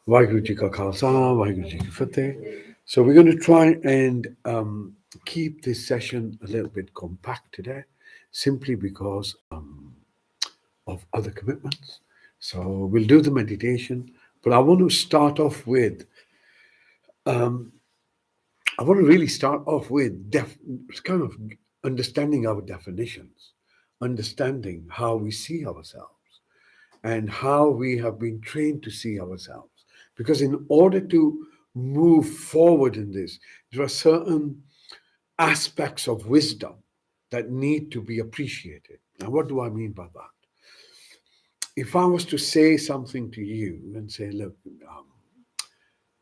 Waheguru Ji Ka Khalsa, Waheguru Ji Ki Fateh. So we're going to try and keep this session a little bit compact today, simply because of other commitments. So we'll do the meditation, but I want to start off with, I want to really start off with kind of understanding our definitions, understanding how we see ourselves and how we have been trained to see ourselves. Because in order to move forward in this, there are certain aspects of wisdom that need to be appreciated. Now, what do I mean by that? If I was to say something to you and say, look,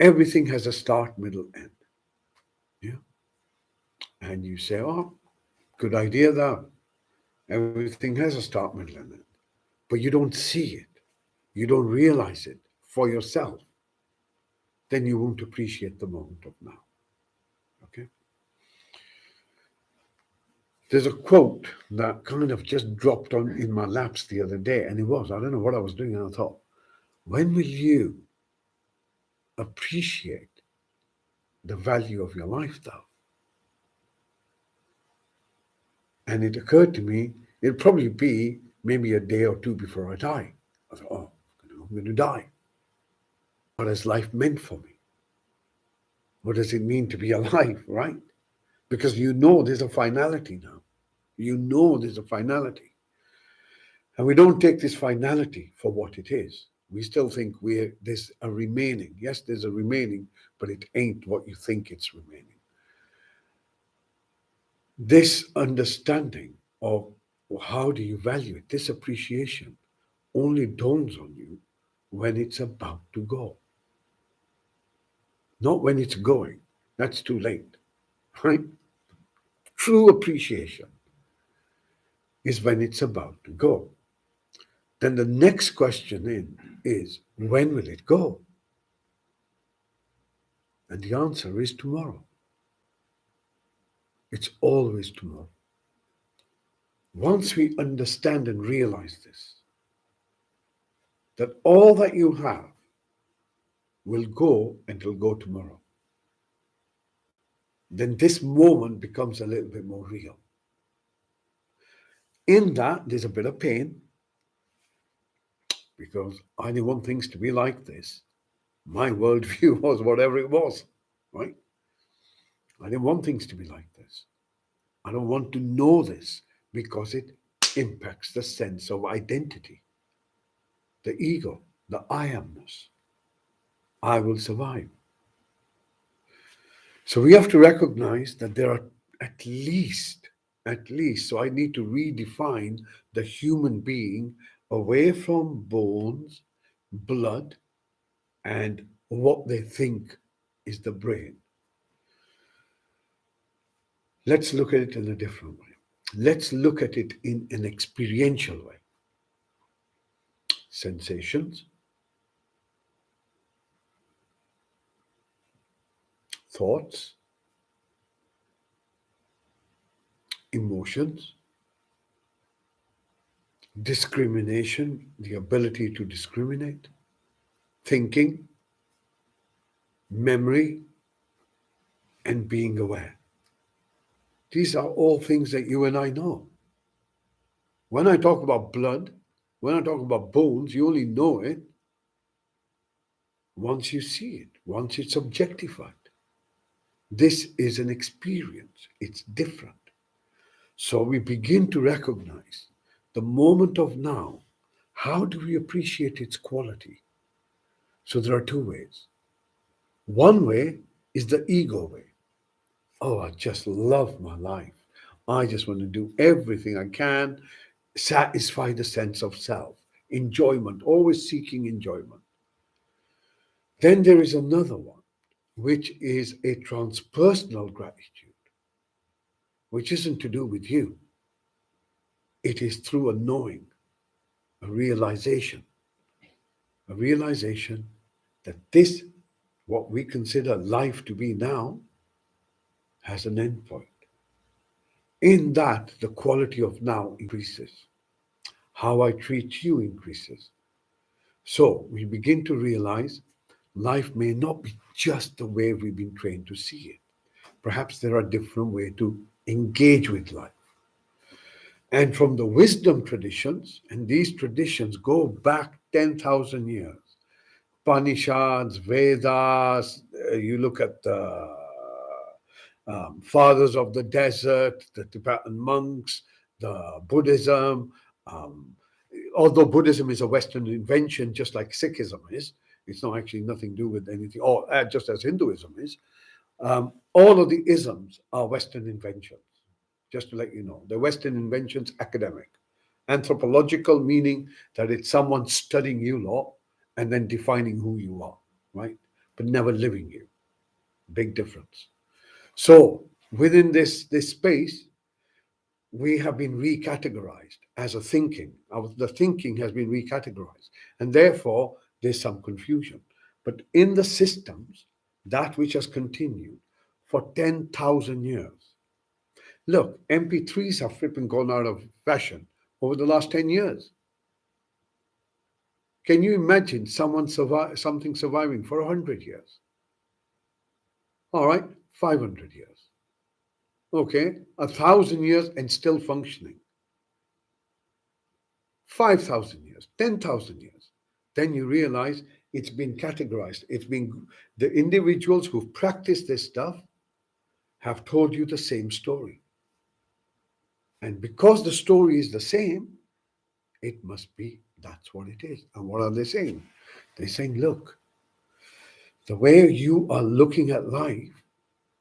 everything has a start, middle, end. Yeah. And you say, oh, good idea, though. Everything has a start, middle, and end. But you don't see it. You don't realize it for yourself. Then you won't appreciate the moment of now. Okay? There's a quote that kind of just dropped on in my laps the other day, and I don't know what I was doing, and I thought, when will you appreciate the value of your life, though? And it occurred to me, it'll probably be maybe a day or two before I die. I thought, oh, I'm going to die. What has life meant for me? What does it mean to be alive, right? Because you know there's a finality now. You know there's a finality. And we don't take this finality for what it is. We still think there's a remaining. Yes, there's a remaining, but it ain't what you think it's remaining. This understanding of how do you value it, this appreciation, only dawns on you when it's about to go. Not when it's going. That's too late, right? True appreciation is when it's about to go. Then the next question is, when will it go? And the answer is tomorrow. It's always tomorrow. Once we understand and realize this, that all that you have will go and will go tomorrow, then this moment becomes a little bit more real. In that, there's a bit of pain, because I didn't want things to be like this. My worldview was whatever it was, right? I didn't want things to be like this. I don't want to know this because it impacts the sense of identity, the ego, the I amness. I will survive. So we have to recognize that there are at least, so I need to redefine the human being away from bones, blood, and what they think is the brain. Let's look at it in a different way. Let's look at it in an experiential way. Sensations, thoughts, emotions, discrimination, the ability to discriminate, thinking, memory, and being aware. These are all things that you and I know. When I talk about blood, when I talk about bones, you only know it once you see it, once it's objectified. This is an experience, it's different. So we begin to recognize the moment of now. How do we appreciate its quality? So there are two ways. One way is the ego way. Oh, I just love my life. I just want to do everything I can, satisfy the sense of self, enjoyment, always seeking enjoyment. Then there is another one, which is a transpersonal gratitude, which isn't to do with you. It is through a knowing, a realization that this, what we consider life to be now, has an end point. In that, the quality of now increases. How I treat you increases. So we begin to realize life may not be just the way we've been trained to see it. Perhaps there are different ways to engage with life. And from the wisdom traditions, and these traditions go back 10,000 years, Upanishads, Vedas, you look at the fathers of the desert, the Tibetan monks, the Buddhism. Um, Although Buddhism is a Western invention, just like Sikhism is, it's not actually nothing to do with anything, or just as Hinduism is. All of the isms are Western inventions, just to let you know. The Western inventions, academic. Anthropological, meaning that it's someone studying you law and then defining who you are, right? But never living you. Big difference. So within this space, we have been recategorized as a thinking. The thinking has been recategorized. And therefore, there's some confusion. But in the systems, that which has continued for 10,000 years. Look, MP3s have flipping gone out of fashion over the last 10 years. Can you imagine something surviving for 100 years? All right, 500 years. Okay, 1,000 years and still functioning. 5,000 years, 10,000 years. Then you realize it's been categorized. It's been the individuals who've practiced this stuff have told you the same story. And because the story is the same, it must be that's what it is. And what are they saying? They're saying, look, the way you are looking at life,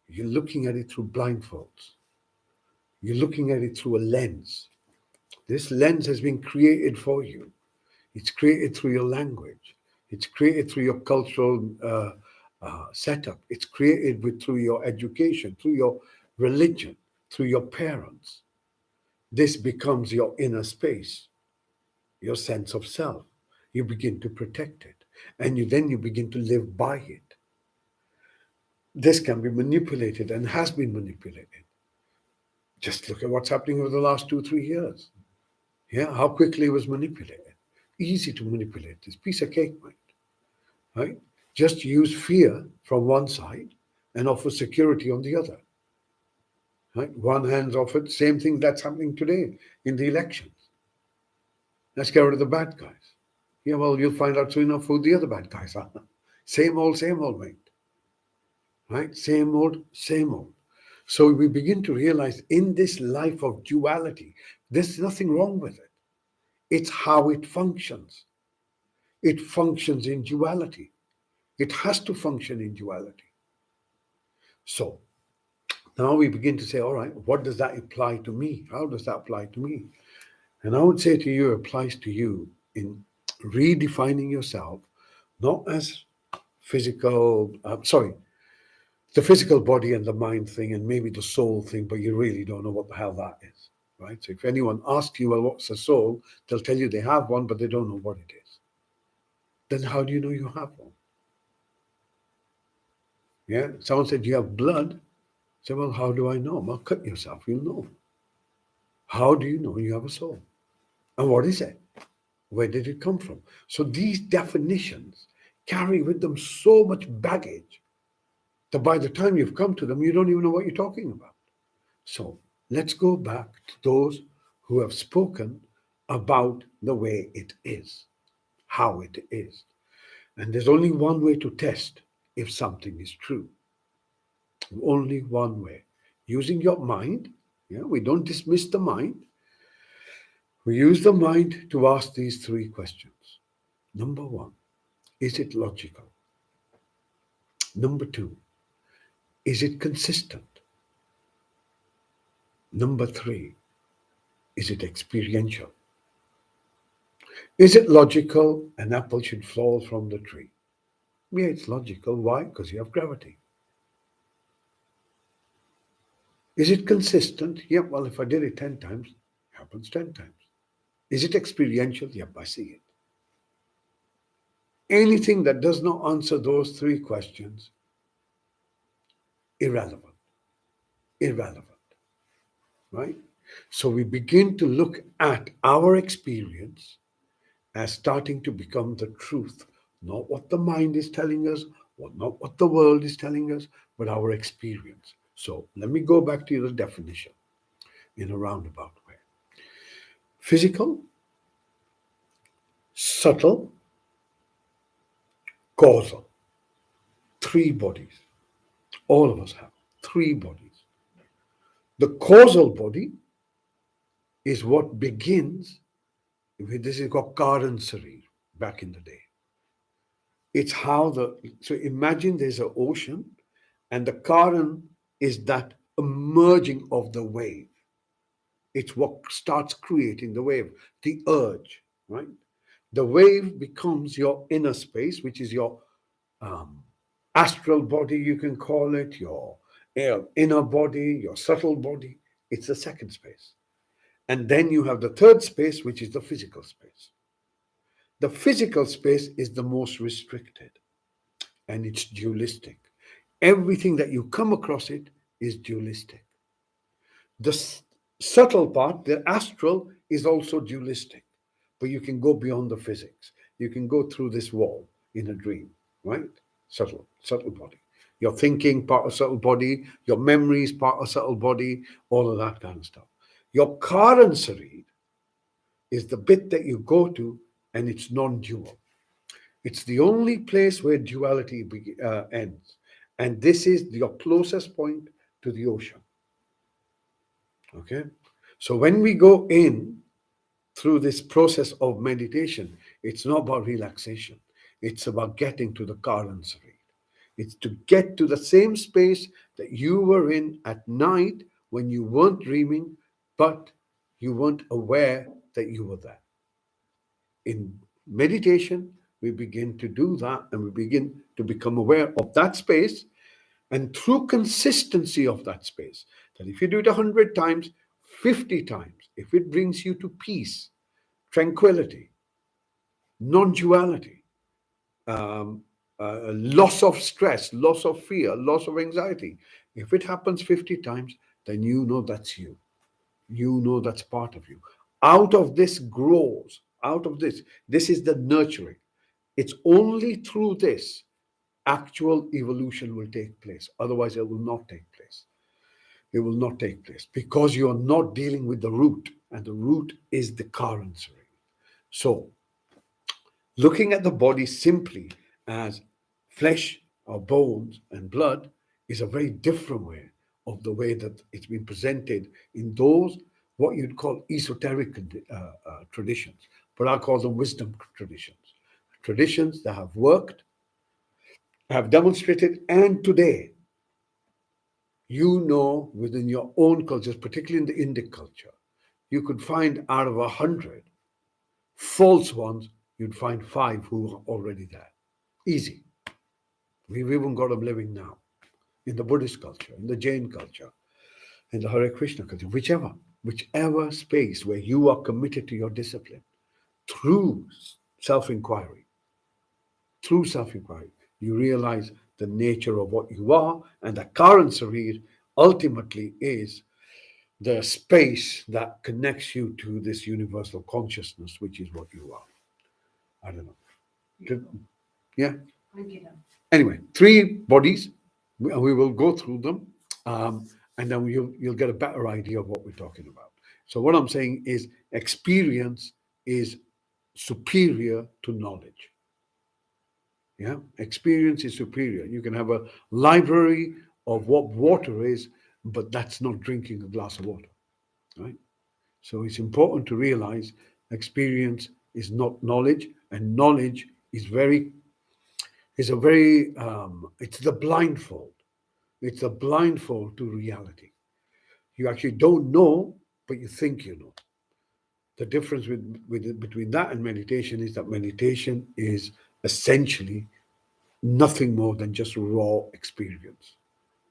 you're looking at it through blindfolds. You're looking at it through a lens. This lens has been created for you. It's created through your language. It's created through your cultural setup. It's created through your education, through your religion, through your parents. This becomes your inner space, your sense of self. You begin to protect it, and then you begin to live by it. This can be manipulated and has been manipulated. Just look at what's happening over the last 2, 3 years. Yeah, how quickly it was manipulated. Easy to manipulate. This piece of cake, mate. Right? Just use fear from one side and offer security on the other. Right? One hand's offered, same thing that's happening today in the elections. Let's get rid of the bad guys. Yeah, well, you'll find out soon enough who the other bad guys are. Same old, mate. Right? Same old, same old. So we begin to realize in this life of duality, there's nothing wrong with it. It's how it functions. It functions in duality. It has to function in duality. So now we begin to say, all right, what does that apply to me? How does that apply to me? And I would say to you, it applies to you in redefining yourself, not as physical, the physical body and the mind thing, and maybe the soul thing, but you really don't know what the hell that is, right? So if anyone asks you, well, what's the soul? They'll tell you they have one, but they don't know what it is. Then how do you know you have one? Yeah, someone said you have blood. Say, well, how do I know? Well, cut yourself, you'll know. How do you know you have a soul? And what is it? Where did it come from? So these definitions carry with them so much baggage that by the time you've come to them, you don't even know what you're talking about. So let's go back to those who have spoken about the way it is, how it is. And there's only one way to test if something is true. Only one way. Using your mind. Yeah, we don't dismiss the mind. We use the mind to ask these three questions. Number one, is it logical? Number two, is it consistent? Number three, is it experiential? Is it logical an apple should fall from the tree? Yeah, it's logical. Why? Because you have gravity. Is it consistent? Yep, well, if I did it 10 times, it happens 10 times. Is it experiential? Yep, I see it. Anything that does not answer those three questions, irrelevant. Irrelevant. Right? So we begin to look at our experience as starting to become the truth, not what the mind is telling us, not what the world is telling us, but our experience. So let me go back to the definition in a roundabout way. Physical, subtle, causal. Three bodies. All of us have three bodies. The causal body is what begins with this is called Karan Sarir back in the day. It's how so imagine there's an ocean and the Karan is that emerging of the wave. It's what starts creating the wave, the urge, right? The wave becomes your inner space, which is your um, astral body, you can call it, your inner body, your subtle body. It's the second space. And then you have the third space, which is the physical space. The physical space is the most restricted and it's dualistic. Everything that you come across it is dualistic. The subtle part, the astral, is also dualistic, but you can go beyond the physics. You can go through this wall in a dream, right? Subtle body. Your thinking part of subtle body, your memories part of subtle body, all of that kind of stuff. Your Karan Sarir is the bit that you go to, and it's non-dual. It's the only place where duality ends, and this is your closest point to the ocean. Okay, so when we go in through this process of meditation, it's not about relaxation. It's about getting to the currents of it. It's to get to the same space that you were in at night when you weren't dreaming, but you weren't aware that you were there. In meditation, we begin to do that and we begin to become aware of that space. And through consistency of that space, that if you do it 100 times, 50 times, if it brings you to peace, tranquility, non duality, loss of stress, loss of fear, loss of anxiety, if it happens 50 times, then you know that's you. You know that's part of you. Out of this grows, out of this is the nurturing. It's only through this actual evolution will take place. Otherwise, it will not take place. It will not take place because you are not dealing with the root, and the root is the currency. So, looking at the body simply as flesh or bones and blood is a very different way of the way that it's been presented in those what you'd call esoteric traditions, but I call them wisdom traditions. Traditions that have worked, have demonstrated, and today you know within your own cultures, particularly in the Indic culture, you could find out of 100 false ones, you'd find 5 who are already there. Easy. We've even got them living now in the Buddhist culture, in the Jain culture, in the Hare Krishna culture, whichever space where you are committed to your discipline through self-inquiry, you realize the nature of what you are, and the current Sarir ultimately is the space that connects you to this universal consciousness, which is what you are. I don't know. Yeah. Anyway, 3 bodies. We will go through them, and then you'll get a better idea of what we're talking about. So what I'm saying is experience is superior to knowledge. Yeah, experience is superior. You can have a library of what water is, but that's not drinking a glass of water, right? So it's important to realize experience is not knowledge, and knowledge is a very it's the blindfold. It's a blindfold to reality. You actually don't know, but you think you know. The difference between that and meditation is that meditation is essentially nothing more than just raw experience.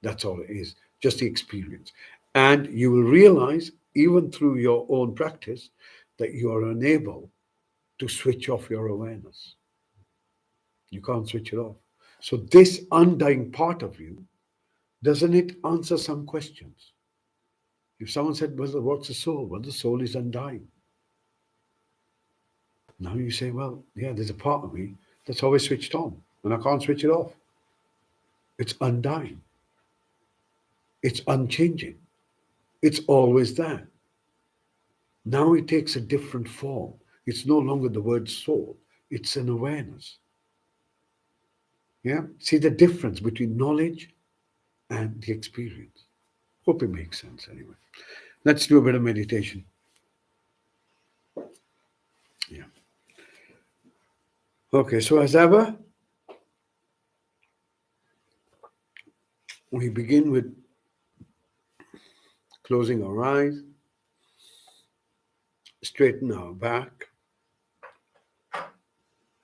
That's all it is, just the experience. And you will realize, even through your own practice, that you are unable to switch off your awareness. You can't switch it off. So, this undying part of you, doesn't it answer some questions? If someone said, well, what's the soul? Well, the soul is undying. Now you say, well, yeah, there's a part of me That's always switched on, and I can't switch it off. It's undying, it's unchanging, it's always there. Now it takes a different form. It's no longer the word soul, it's an awareness. Yeah? See the difference between knowledge and the experience. Hope it makes sense anyway. Let's do a bit of meditation. Yeah. Okay, so as ever, we begin with closing our eyes, straighten our back,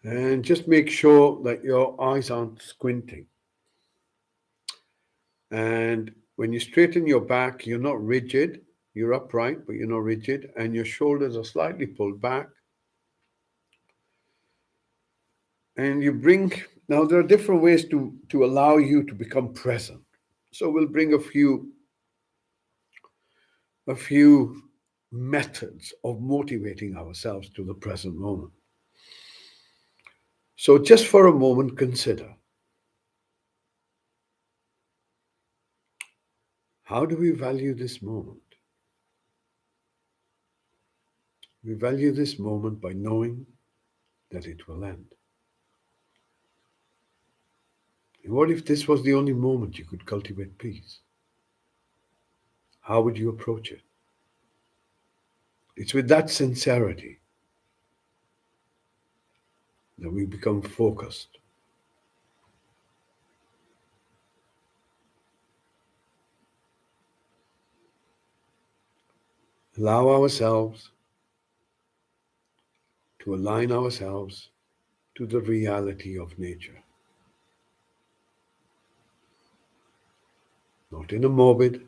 and just make sure that your eyes aren't squinting. And when you straighten your back, you're not rigid. You're upright, but you're not rigid. And your shoulders are slightly pulled back. And you bring, now there are different ways to allow you to become present. So we'll bring a few methods of motivating ourselves to the present moment. So just for a moment, consider, how do we value this moment? We value this moment by knowing that it will end. And what if this was the only moment you could cultivate peace? How would you approach it? It's with that sincerity that we become focused. Allow ourselves to align ourselves to the reality of nature, not in a morbid,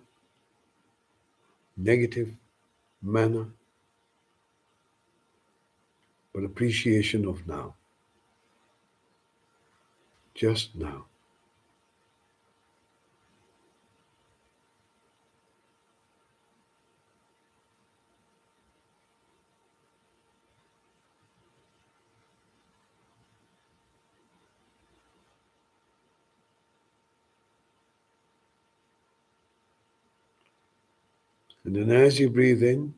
negative manner, but appreciation of now, just now. And then as you breathe in,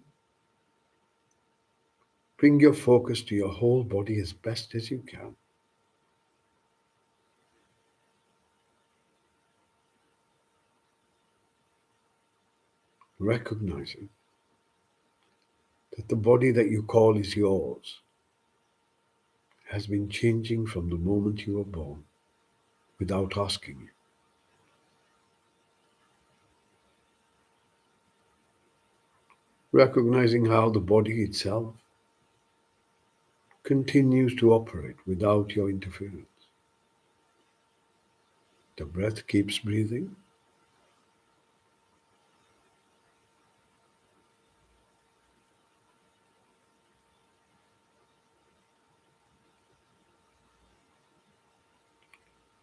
bring your focus to your whole body as best as you can. Recognizing that the body that you call is yours has been changing from the moment you were born without asking you. Recognizing how the body itself continues to operate without your interference. The breath keeps breathing.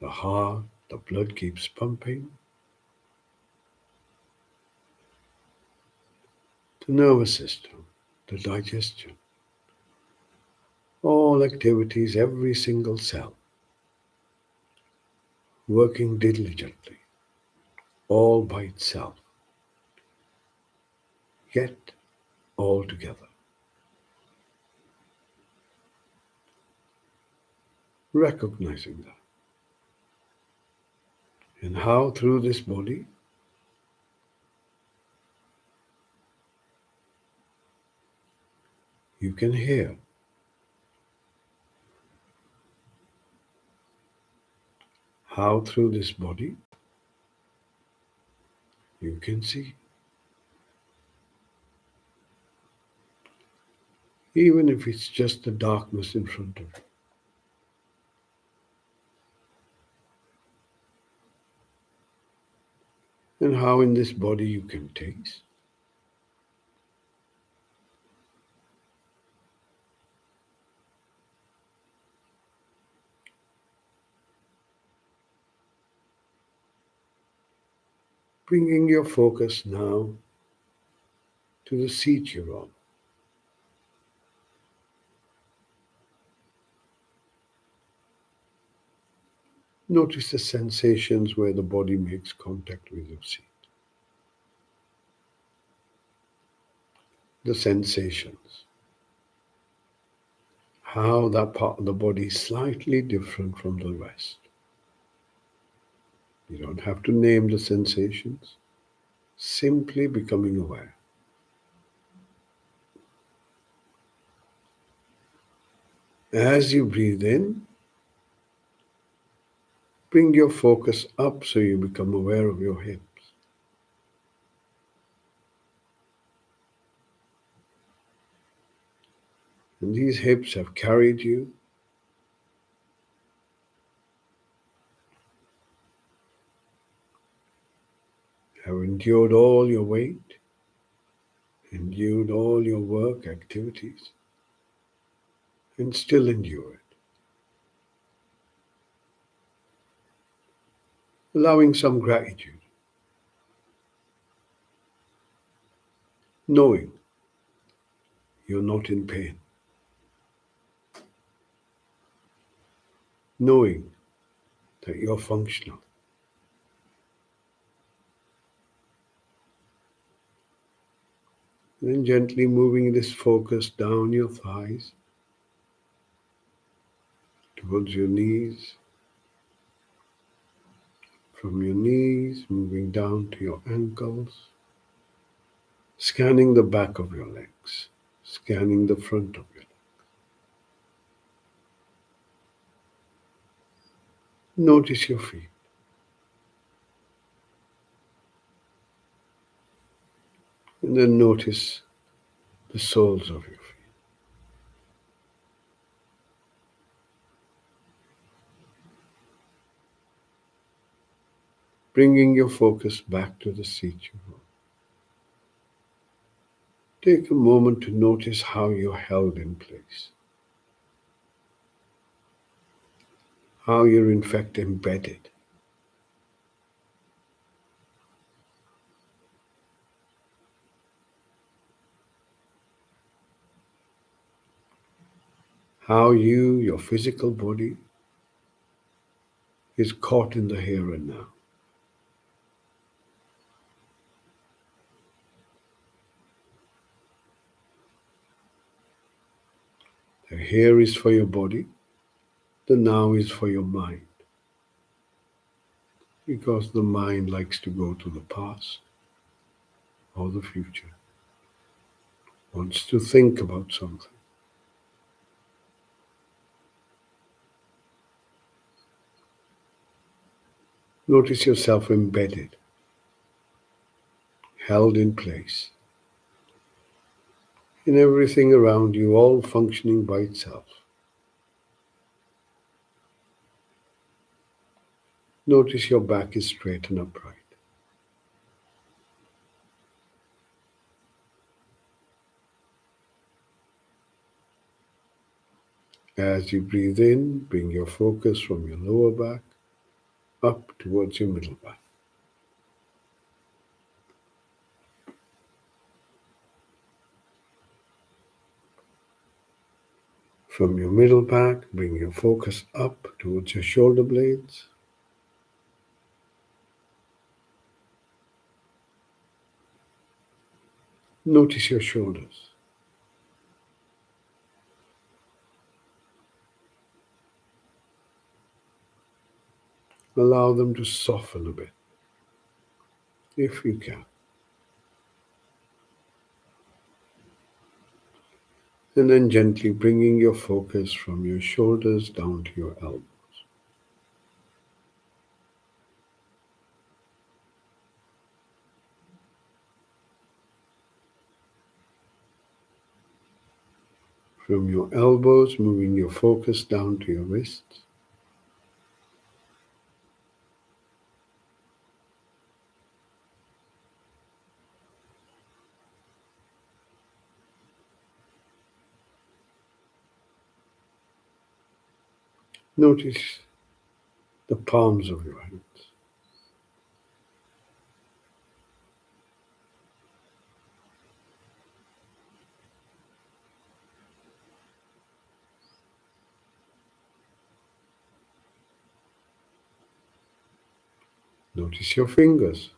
The heart, the blood keeps pumping. The nervous system, the digestion, all activities, every single cell working diligently, all by itself, yet all together. Recognizing that. And how through this body you can hear, how through this body you can see. Even if it's just the darkness in front of you. And how in this body you can taste. Bringing your focus now to the seat you're on. Notice the sensations where the body makes contact with your seat. The sensations. How that part of the body is slightly different from the rest. You don't have to name the sensations, simply becoming aware. As you breathe in, bring your focus up so you become aware of your hips. And these hips have carried you, have endured all your weight, endured all your work activities, and still endure it. Allowing some gratitude, knowing you're not in pain, knowing that you're functional. And then gently moving this focus down your thighs, towards your knees, from your knees moving down to your ankles, scanning the back of your legs, scanning the front of your legs. Notice your feet. And then notice the soles of your feet. Bringing your focus back to the seat you hold. Take a moment to notice how you're held in place, how you're in fact embedded. How you, your physical body, is caught in the here and now. The here is for your body, the now is for your mind. Because the mind likes to go to the past or the future, wants to think about something. Notice yourself embedded, held in place, in everything around you, all functioning by itself. Notice your back is straight and upright. As you breathe in, bring your focus from your lower back up towards your middle back. From your middle back, bring your focus up towards your shoulder blades. Notice your shoulders. Allow them to soften a bit, if you can. And then gently bringing your focus from your shoulders down to your elbows. From your elbows, moving your focus down to your wrists. Notice the palms of your hands. Notice your fingers.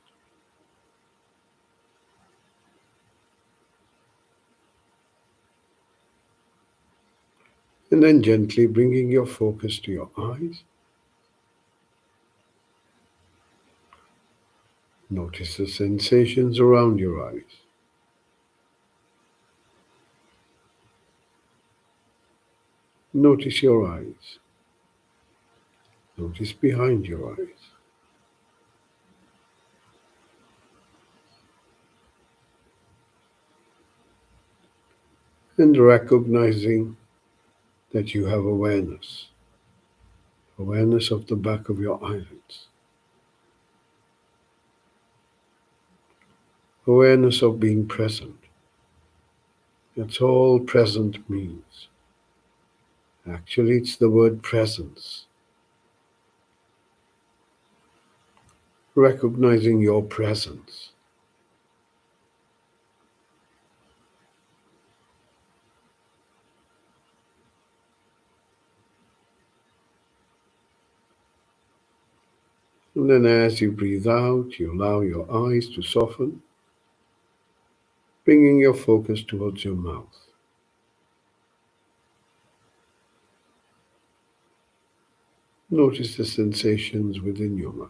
And then gently bringing your focus to your eyes. Notice the sensations around your eyes. Notice your eyes. Notice behind your eyes. And recognizing that you have awareness. Awareness of the back of your eyelids. Awareness of being present. That's all present means. Actually, it's the word presence. Recognizing your presence. And then as you breathe out, you allow your eyes to soften, bringing your focus towards your mouth. Notice the sensations within your mouth.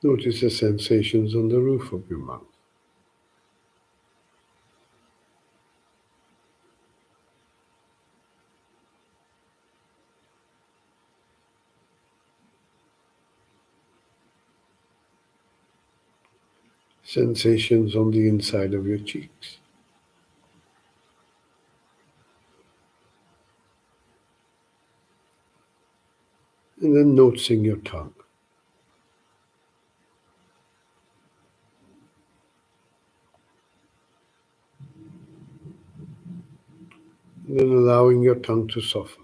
Notice the sensations on the roof of your mouth. Sensations on the inside of your cheeks. And then noticing your tongue. And then allowing your tongue to soften.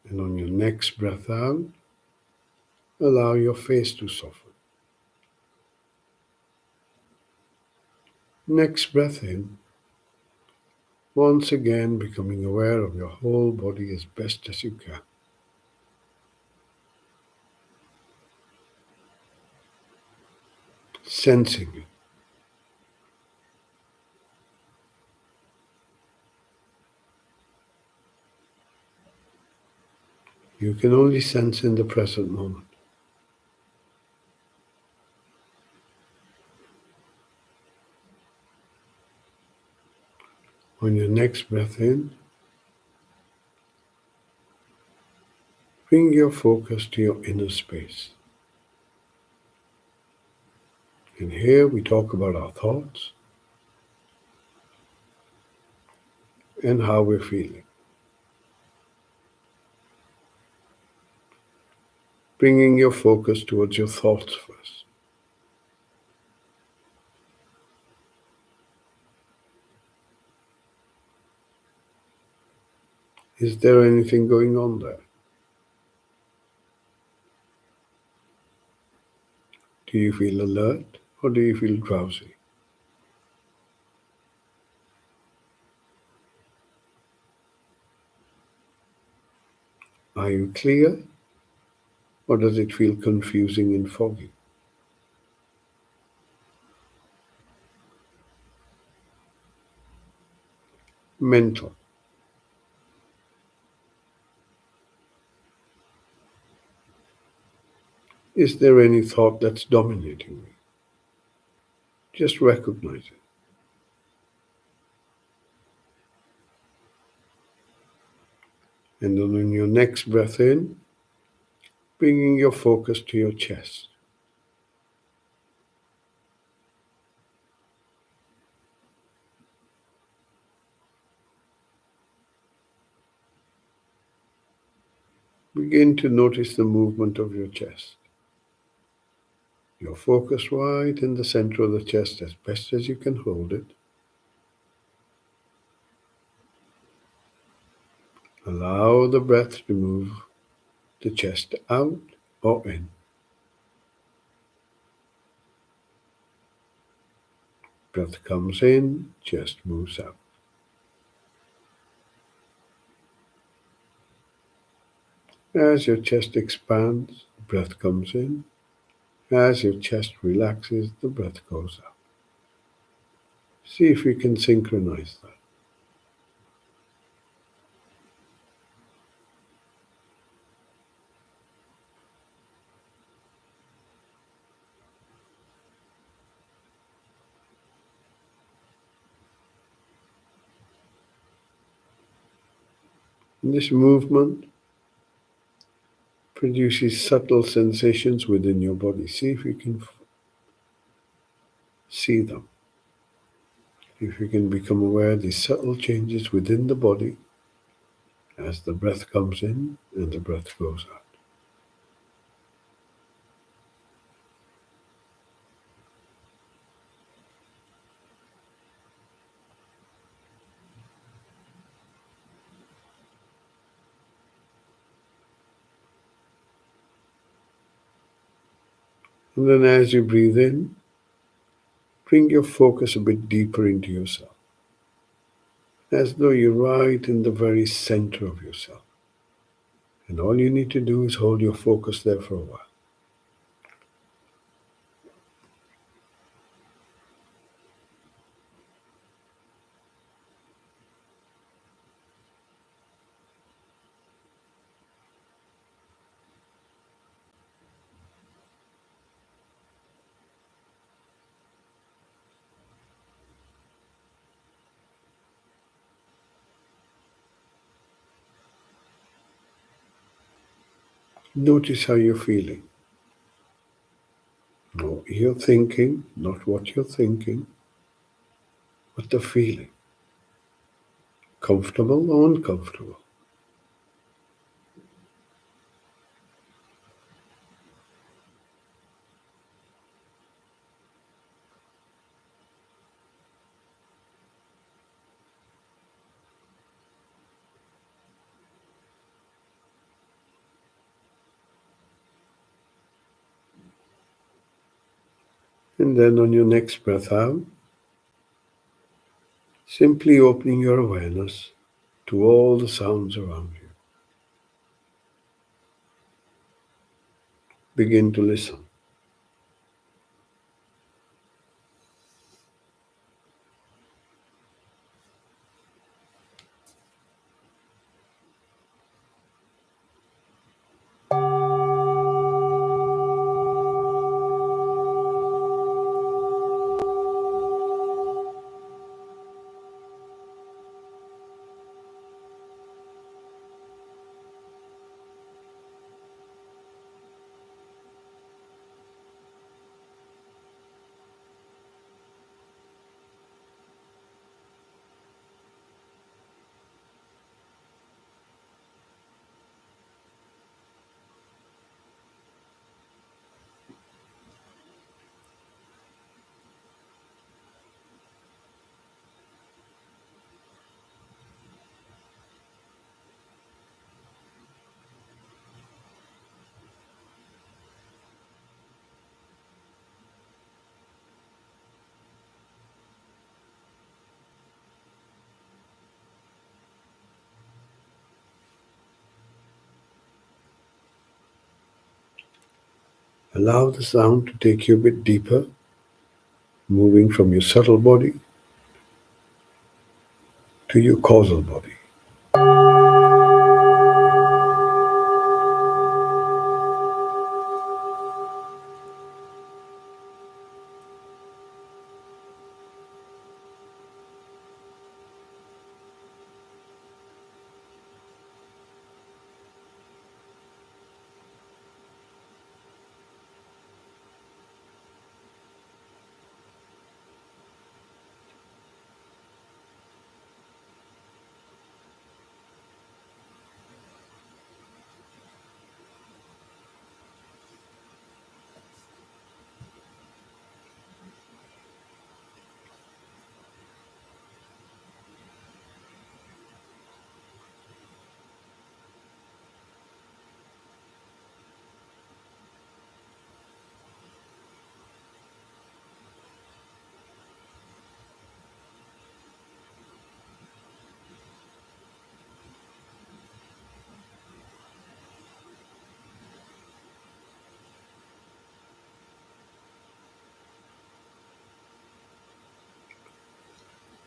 And on your next breath out, allow your face to soften. Next breath in, once again becoming aware of your whole body as best as you can. Sensing it. You can only sense in the present moment. On your next breath in, bring your focus to your inner space. And here we talk about our thoughts and how we're feeling. Bringing your focus towards your thoughts first. Is there anything going on there? Do you feel alert or do you feel drowsy? Are you clear or does it feel confusing and foggy? Mental. Is there any thought that's dominating me? Just recognize it. And then on your next breath in, bringing your focus to your chest. Begin to notice the movement of your chest. Your focus right in the center of the chest as best as you can hold it. Allow the breath to move the chest out or in. Breath comes in, chest moves out. As your chest expands, the breath comes in. As your chest relaxes, the breath goes out. See if you can synchronize that. This movement produces subtle sensations within your body. See if you can see them. If you can become aware of these subtle changes within the body as the breath comes in and the breath goes out. And then as you breathe in, bring your focus a bit deeper into yourself, as though you're right in the very center of yourself. And all you need to do is hold your focus there for a while. Notice how you're feeling. No, you're thinking, not what you're thinking, but the feeling. Comfortable or uncomfortable. And then on your next breath out, simply opening your awareness to all the sounds around you. Begin to listen. Allow the sound to take you a bit deeper, moving from your subtle body to your causal body.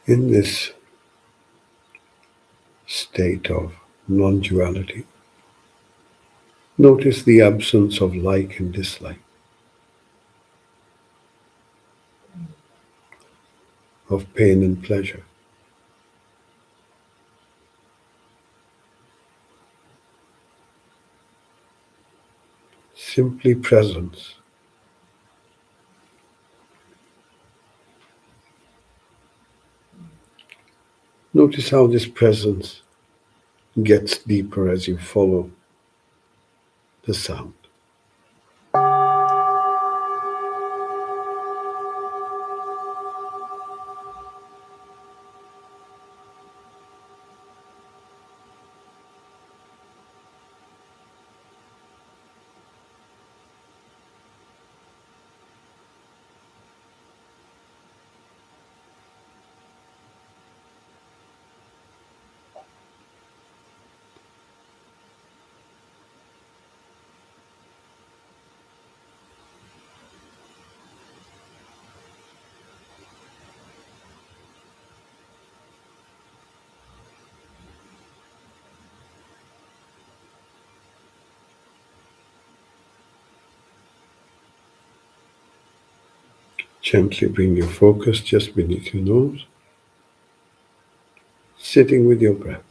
In this state of non duality, notice the absence of like and dislike, of pain and pleasure. Simply presence. Notice how this presence gets deeper as you follow the sound. Gently bring your focus just beneath your nose, sitting with your breath.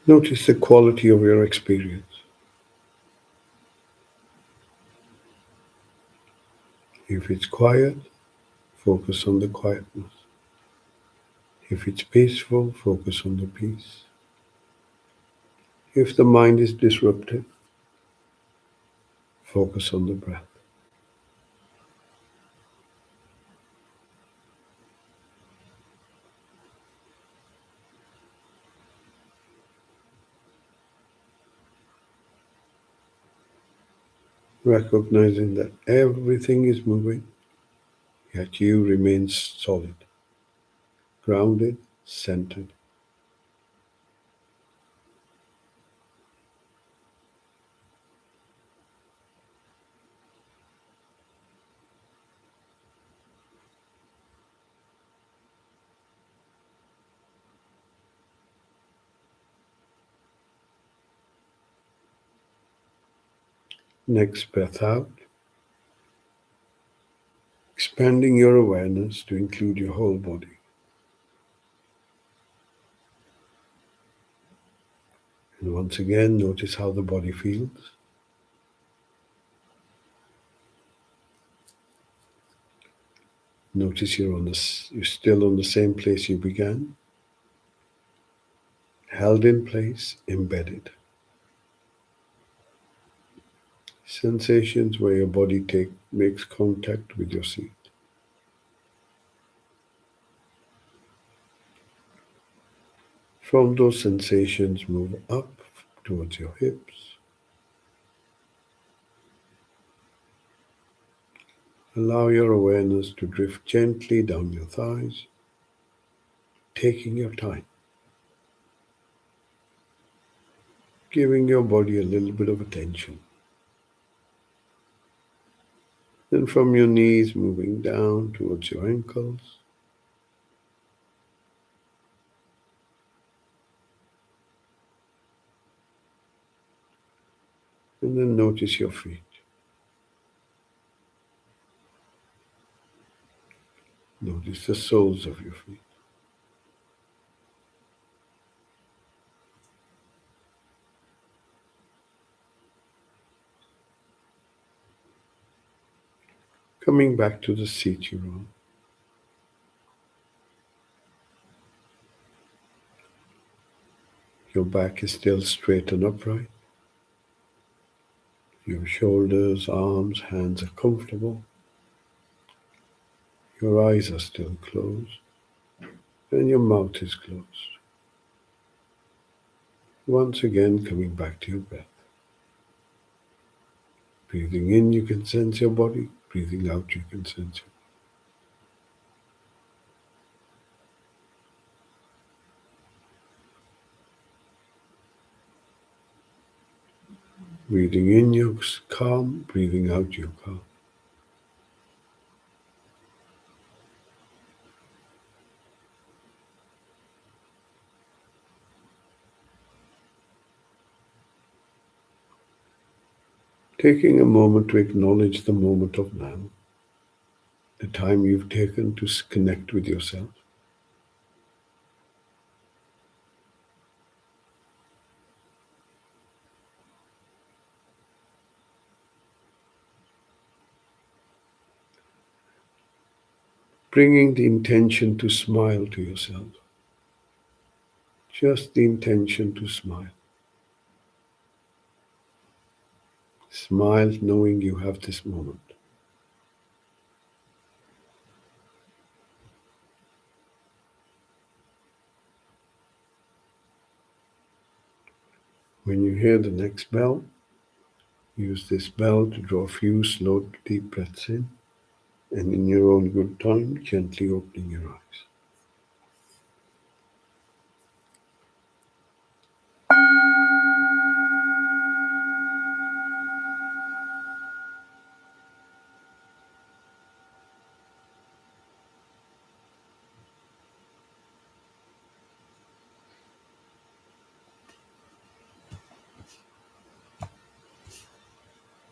Notice the quality of your experience. If it's quiet, focus on the quietness. If it's peaceful, focus on the peace. If the mind is disrupted, focus on the breath. Recognizing that everything is moving, yet you remain solid, grounded, centered. Next breath out, expanding your awareness to include your whole body. And once again, notice how the body feels. Notice you're still on the same place you began, held in place, embedded. Sensations where your body makes contact with your seat. From those sensations, move up towards your hips. Allow your awareness to drift gently down your thighs, taking your time, giving your body a little bit of attention. Then from your knees, moving down towards your ankles. And then notice your feet. Notice the soles of your feet. Coming back to the seat you're on. Your back is still straight and upright. Your shoulders, arms, hands are comfortable. Your eyes are still closed. and your mouth is closed. Once again, coming back to your breath. Breathing in, you can sense your body. Breathing out, you can sense your body. Breathing in, you're calm. Breathing out, you're calm. Taking a moment to acknowledge the moment of now, the time you've taken to connect with yourself. Bringing the intention to smile to yourself. Just the intention to smile. Smile knowing you have this moment. When you hear the next bell, use this bell to draw a few slow, deep breaths in, and in your own good time, gently opening your eyes.